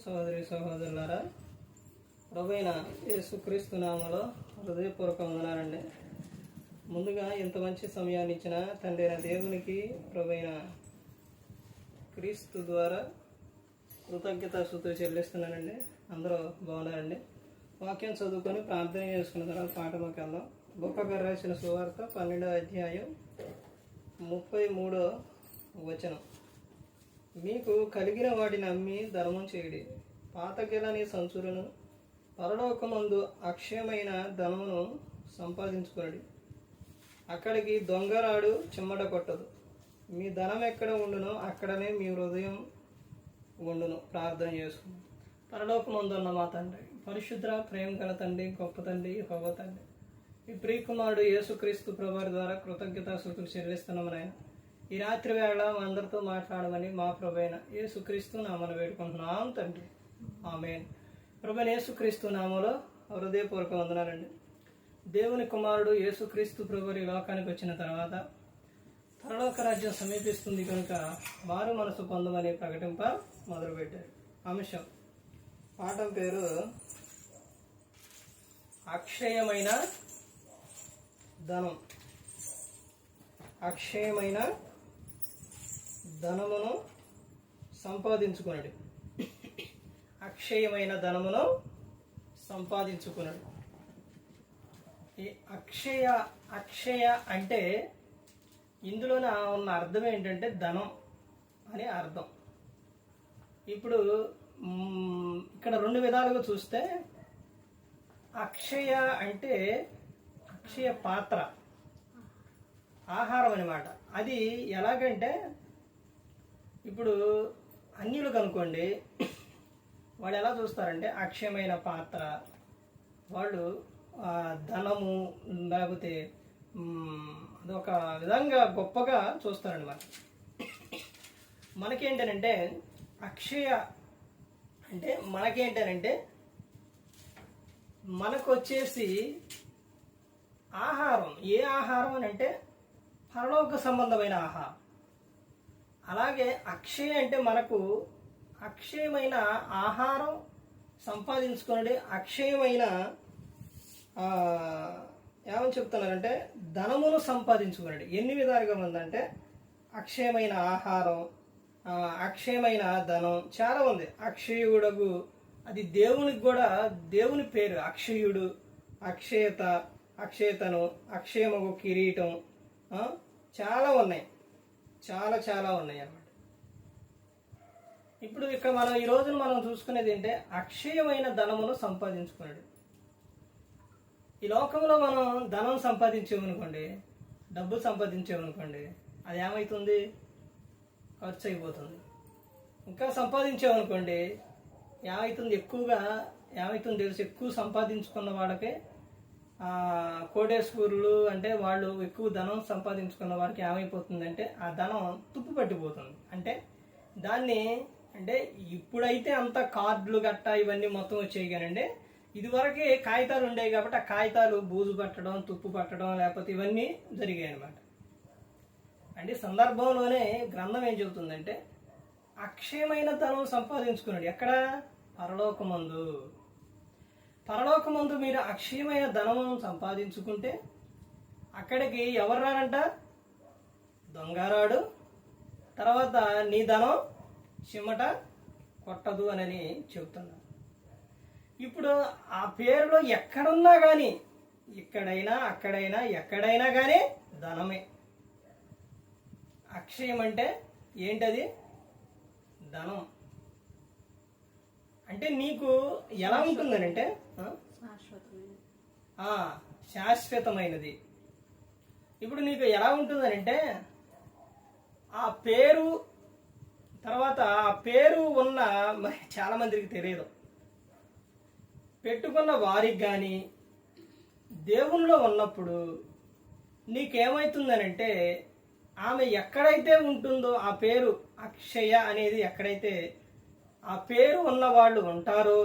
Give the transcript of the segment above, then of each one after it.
సహోదరి సహోదరులారా, ప్రభువైన యేసుక్రీస్తు నామములో హృదయపూర్వక వందనాలండి. ముందుగా ఇంత మంచి సమయాన్ని ఇచ్చిన తండ్రి అయిన దేవునికి ప్రభువైన క్రీస్తు ద్వారా కృతజ్ఞతాస్తుతులు చెల్లిస్తున్నానండి. అందరూ బాగున్నారండి. వాక్యం చదువుకొని ప్రార్థన చేసుకున్న తర్వాత పాఠంలోకి వెళ్దాం. లూకా రాసిన సువార్త 12వ అధ్యాయం 33వ వచనం. మీకు కలిగిన వాటిని అమ్మి ధర్మం చేయడి, పాతగిలని సంచులను పరలోకమందు అక్షయమైన ధనమును సంపాదించుకొనడి. అక్కడికి దొంగరాడు చిమ్మట కొట్టదు. మీ ధనం ఎక్కడ ఉండునో అక్కడనే మీ హృదయం ఉండును. ప్రార్థన చేసుకున్నాం. పరలోకమందు ఉన్న మా తండ్రి, పరిశుద్ర ప్రేమ గల తండ్రి, గొప్ప తండ్రి, హోవ తండ్రి, ఈ ప్రియకుమారుడు యేసుక్రీస్తు ప్రభువారి ద్వారా కృతజ్ఞతాస్తుతులు చెల్లిస్తున్నాము నాయన. ఈ రాత్రి వేళ మా అందరితో మాట్లాడమని మా ప్రభువైన యేసుక్రీస్తు నామమున వేడుకుంటున్నాం తండ్రి. ఆమేన్. ప్రభువైన యేసుక్రీస్తు నామములో హృదయపూర్వక వందనాలండి. దేవుని కుమారుడు యేసుక్రీస్తు ప్రభువు ఈ లోకానికి వచ్చిన తర్వాత పరలోక రాజ్యం సమీపిస్తుంది కనుక మారు మనసు పొందమని ప్రకటింప మొదలుపెట్టారు. అంశం పాఠం పేరు అక్షయమైన ధనం. అక్షయమైన ధనమును సంపాదించుకున్నాడు. అక్షయమైన ధనమును సంపాదించుకున్నాడు. ఈ అక్షయ అంటే ఇందులోనే ఉన్న అర్థం ఏంటంటే ధనం అని అర్థం. ఇప్పుడు ఇక్కడ రెండు విధాలుగా చూస్తే అక్షయ అంటే అక్షయ పాత్ర, ఆహారం అన్నమాట. అది ఎలాగంటే ఇప్పుడు అన్యులు కనుకోండి, వాళ్ళు ఎలా చూస్తారంటే అక్షయమైన పాత్ర, వాళ్ళు ధనము లేకపోతే అదొక విధంగా గొప్పగా చూస్తారనమాట. మనకేంటనంటే అక్షయ అంటే మనకేంటనంటే మనకు వచ్చేసి ఆహారం. ఏ ఆహారం అని అంటే పరలోక సంబంధమైన ఆహారం. అలాగే అక్షయ అంటే మనకు అక్షయమైన ఆహారం సంపాదించుకునే అక్షయమైన ఏమని చెప్తున్నారంటే ధనమును సంపాదించుకున్నాడు. ఎన్ని విధాలుగా ఉందంటే అక్షయమైన ఆహారం, అక్షయమైన ధనం చాలా ఉంది. అక్షయుడగు అది దేవునికి కూడా దేవుని పేరు అక్షయుడు, అక్షయత, అక్షయతను, అక్షయమగు కిరీటం, చాలా ఉన్నాయి, చాలా చాలా ఉన్నాయి అన్నమాట. ఇప్పుడు ఇక్కడ మనం ఈ రోజున మనం చూసుకునేది ఏంటంటే అక్షయమైన ధనమును సంపాదించుకున్నాడు. ఈ లోకంలో మనం ధనం సంపాదించామనుకోండి, డబ్బు సంపాదించామనుకోండి, అది ఏమవుతుంది? ఖర్చు అయిపోతుంది. ఇంకా సంపాదించామనుకోండి ఏమవుతుంది? ఏమవుతుంది తెలుసు, ఎక్కువ సంపాదించుకున్న వాళ్ళకే కోటేశ్వరులు అంటే వాళ్ళు ఎక్కువ ధనం సంపాదించుకున్న వారికి ఏమైపోతుందంటే ఆ ధనం తుప్పు పట్టిపోతుంది. అంటే దాన్ని అంటే ఇప్పుడైతే అంత కార్డులు గట్ట ఇవన్నీ మొత్తం వచ్చాయి కానండి, ఇదివరకే కాగితాలు ఉండేవి కాబట్టి ఆ కాగితాలు బూజు పట్టడం, తుప్పు పట్టడం లేకపోతే ఇవన్నీ జరిగాయి అన్నమాట. అంటే సందర్భంలోనే గ్రంథం ఏం చెబుతుందంటే అక్షయమైన ధనం సంపాదించుకున్నాడు. ఎక్కడ? పరలోకమందు. పరలోకమందు మీరు అక్షయమైన ధనం సంపాదించుకుంటే అక్కడికి ఎవరు రారంట? దొంగరాడు, తర్వాత నీ ధనం చిమ్మట కొట్టదు అని చెబుతున్నారు. ఇప్పుడు ఆ పేరులో ఎక్కడున్నా కానీ, ఇక్కడైనా అక్కడైనా ఎక్కడైనా కానీ ధనమే. అక్షయం అంటే ఏంటది? ధనం. అంటే నీకు ఎలా ఉంటుందనంటే శాశ్వతమైనది. ఇప్పుడు నీకు ఎలా ఉంటుందనంటే ఆ పేరు తర్వాత ఆ పేరు ఉన్న చాలా మందికి తెలియదు. పెట్టుకున్న వారికి కానీ దేవునిలో ఉన్నప్పుడు నీకేమవుతుందనంటే ఆమె ఎక్కడైతే ఉంటుందో ఆ పేరు అక్షయ అనేది ఎక్కడైతే ఆ పేరు ఉన్న వాళ్ళు ఉంటారో,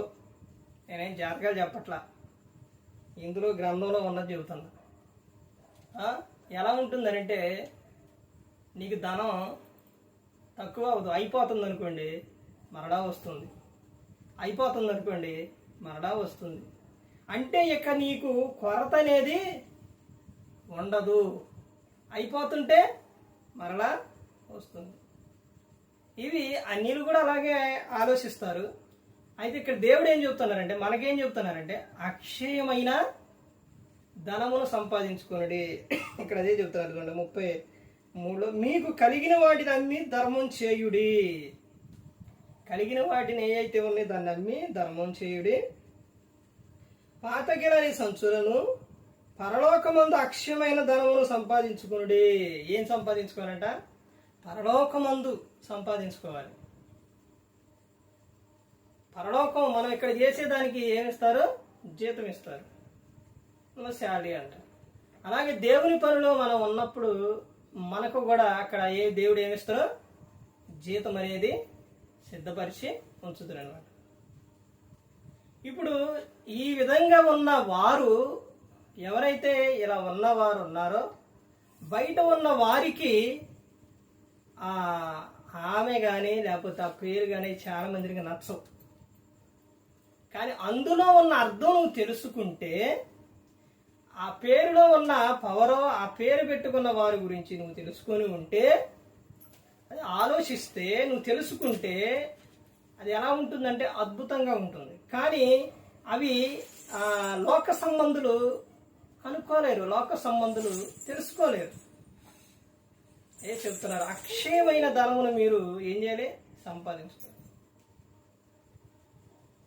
నేనేం జాతకాలు చెప్పట్లా, ఇందులో గ్రంథంలో ఉన్నది చెబుతున్నా. ఎలా ఉంటుందనంటే నీకు ధనం తక్కువ అవదు, అయిపోతుంది అనుకోండి, మరలా వస్తుంది. అయిపోతుంది అనుకోండి, మరలా వస్తుంది. అంటే ఇక నీకు కొరత అనేది ఉండదు. అయిపోతుంటే మరలా వస్తుంది. ఇవి అన్యులు కూడా అలాగే ఆలోచిస్తారు. అయితే ఇక్కడ దేవుడు ఏం చెప్తున్నారంటే, మనకేం చెప్తున్నారంటే, అక్షయమైన ధనమును సంపాదించుకోండి. ఇక్కడ అదే చెప్తున్నారు చూడండి 33లో, మీకు కలిగిన వాటిని అమ్మి ధర్మం చేయుడి. కలిగిన వాటిని ఏవైతే ఉన్నాయో దాన్ని అమ్మి ధర్మం చేయుడి. పాతగిలని సంచులను పరలోకమందు అక్షయమైన ధనమును సంపాదించుకునుడి. ఏం సంపాదించుకోవాలంట? పరలోకమందు సంపాదించుకోవాలి. పరలోకం మనం ఇక్కడ చేసేదానికి ఏమిస్తారు? జీతం ఇస్తారు, శాలరీ అంట. అలాగే దేవుని పనిలో మనం ఉన్నప్పుడు మనకు కూడా అక్కడ దేవుడు ఏమిస్తారో జీతం అనేది సిద్ధపరిచి ఉంచుతారు అన్నమాట. ఇప్పుడు ఈ విధంగా ఉన్న వారు ఎవరైతే ఇలా ఉన్నవారు ఉన్నారో, బయట ఉన్న వారికి ఆమె కానీ లేకపోతే ఆ పేరు కానీ చాలా మందికి నచ్చవు. కానీ అందులో ఉన్న అర్థం నువ్వు తెలుసుకుంటే, ఆ పేరులో ఉన్న పవరో ఆ పేరు పెట్టుకున్న వారి గురించి నువ్వు తెలుసుకొని ఉంటే, అది ఆలోచిస్తే నువ్వు తెలుసుకుంటే అది ఎలా ఉంటుందంటే అద్భుతంగా ఉంటుంది. కానీ అవి లోక సంబంధులు అనుకోలేరు, లోక సంబంధులు తెలుసుకోలేరు. చెప్తున్నారు, అక్షయమైన ధనమును మీరు ఏం చేయాలి? సంపాదించుకోవాలి.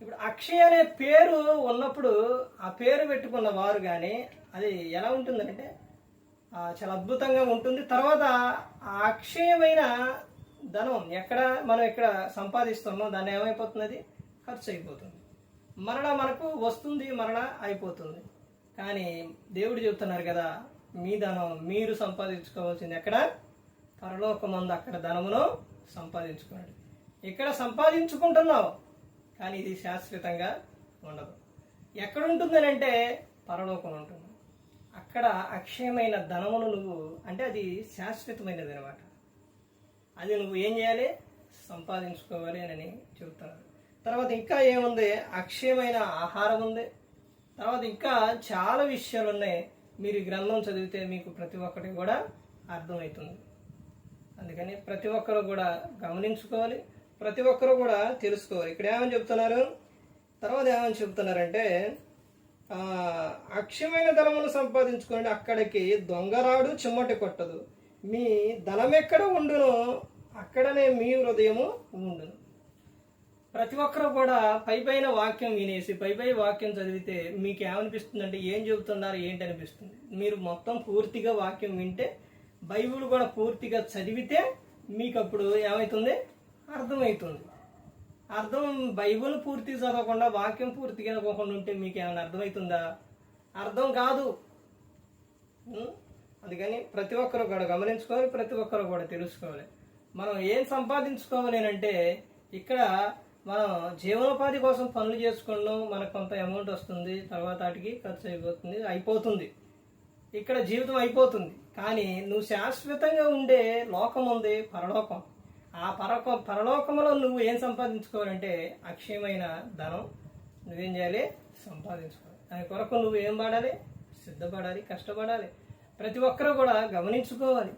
ఇప్పుడు అక్షయ్ అనే పేరు ఉన్నప్పుడు ఆ పేరు పెట్టుకున్న వారు కానీ అది ఎలా ఉంటుందంటే చాలా అద్భుతంగా ఉంటుంది. తర్వాత ఆ అక్షయమైన ధనం మనం ఎక్కడ సంపాదిస్తున్నాం దాన్ని ఏమైపోతుంది? ఖర్చు అయిపోతుంది. మరలా మనకు వస్తుంది, మరలా అయిపోతుంది. కానీ దేవుడు చెప్తున్నారు కదా, మీ ధనం మీరు సంపాదించుకోవాల్సింది ఎక్కడ? పరలోకమందు అక్కడ ధనమును సంపాదించుకోండి. ఇక్కడ సంపాదించుకుంటున్నావు, కానీ ఇది శాశ్వతంగా ఉండదు. ఎక్కడ ఉంటుంది అంటే పరలోకం ఉంటుంది. అక్కడ అక్షయమైన ధనమును నువ్వు అంటే అది శాశ్వతమైనది అనమాట. అది నువ్వు ఏం చేయాలి? సంపాదించుకోవాలి అని చెబుతున్నారు. తర్వాత ఇంకా ఏముంది? అక్షయమైన ఆహారం ఉంది. తర్వాత ఇంకా చాలా విషయాలు ఉన్నాయి. మీరు ఈ గ్రంథం చదివితే మీకు ప్రతి ఒక్కటి కూడా అర్థమవుతుంది. అందుకని ప్రతి ఒక్కరు కూడా గమనించుకోవాలి, ప్రతి ఒక్కరు కూడా తెలుసుకోవాలి. ఇక్కడ ఏమని చెప్తున్నారు? తర్వాత ఏమని చెప్తున్నారంటే, అక్షయమైన ధనమును సంపాదించుకోండి, అక్కడికి దొంగరాడు చిమ్మటి కొట్టదు. మీ ధనం ఎక్కడ ఉండునో అక్కడనే మీ హృదయము ఉండును. ప్రతి ఒక్కరు కూడా పైపైన వాక్యం వినేసి పై వాక్యం చదివితే మీకు ఏమనిపిస్తుంది అంటే, ఏం చెబుతున్నారు ఏంటి అనిపిస్తుంది. మీరు మొత్తం పూర్తిగా వాక్యం వింటే, బైబిల్ కూడా పూర్తిగా చదివితే మీకు అప్పుడు ఏమవుతుంది? అర్థమవుతుంది. బైబిల్ పూర్తిగా చదవకుండా వాక్యం పూర్తిగా చదవకుండా ఉంటే మీకు ఏమైనా అర్థమవుతుందా? అర్థం కాదు. అందుకని ప్రతి ఒక్కరు కూడా గమనించుకోవాలి, ప్రతి ఒక్కరు కూడా తెలుసుకోవాలి. మనం ఏం సంపాదించుకోవాలి అంటే, ఇక్కడ మనం జీవనోపాధి కోసం పనులు చేసుకున్నాం, మనకు కొంత అమౌంట్ వస్తుంది, తర్వాత వాటికి ఖర్చు అయిపోతుంది. ఇక్కడ జీవితం అయిపోతుంది. కానీ నువ్వు శాశ్వతంగా ఉండే లోకం ఉంది, పరలోకం. ఆ పరలోకంలో నువ్వు ఏం సంపాదించుకోవాలంటే అక్షయమైన ధనం నువ్వేం చేయాలి? సంపాదించుకోవాలి. దాని కొరకు నువ్వు ఏం పడాలి? సిద్ధపడాలి, కష్టపడాలి. ప్రతి ఒక్కరూ కూడా గమనించుకోవాలి.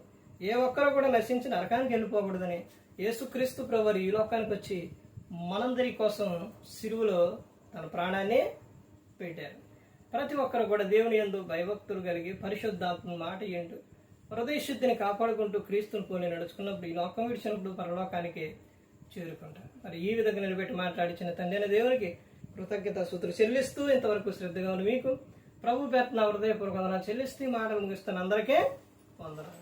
ఏ ఒక్కరూ కూడా నశించి నరకానికి వెళ్ళిపోకూడదని యేసుక్రీస్తు ప్రభువు ఈ లోకానికి వచ్చి మనందరి కోసం సిలువలో తన ప్రాణాన్ని పెట్టారు. ప్రతి ఒక్కరు కూడా దేవుని యందు భయభక్తులు కలిగి పరిశుద్ధాత్మ మాట ఏంటో హృదయ శుద్ధిని కాపాడుకుంటూ క్రీస్తుని పోలి నడుచుకున్నప్పుడు ఈ లోకం విడిచినప్పుడు పరలోకానికి చేరుకుంటారు. మరి ఈ విధంగా నిలబెట్టి మాట్లాడించిన తండ్రి అయిన దేవునికి కృతజ్ఞత స్తుతులు చెల్లిస్తూ ఇంతవరకు శ్రద్ధగా ఉన్న మీకు ప్రభు పేరున హృదయపూర్వక వందనాలు చెల్లిస్తూ మాటలు ముగిస్తున్న అందరికీ వందనాలు.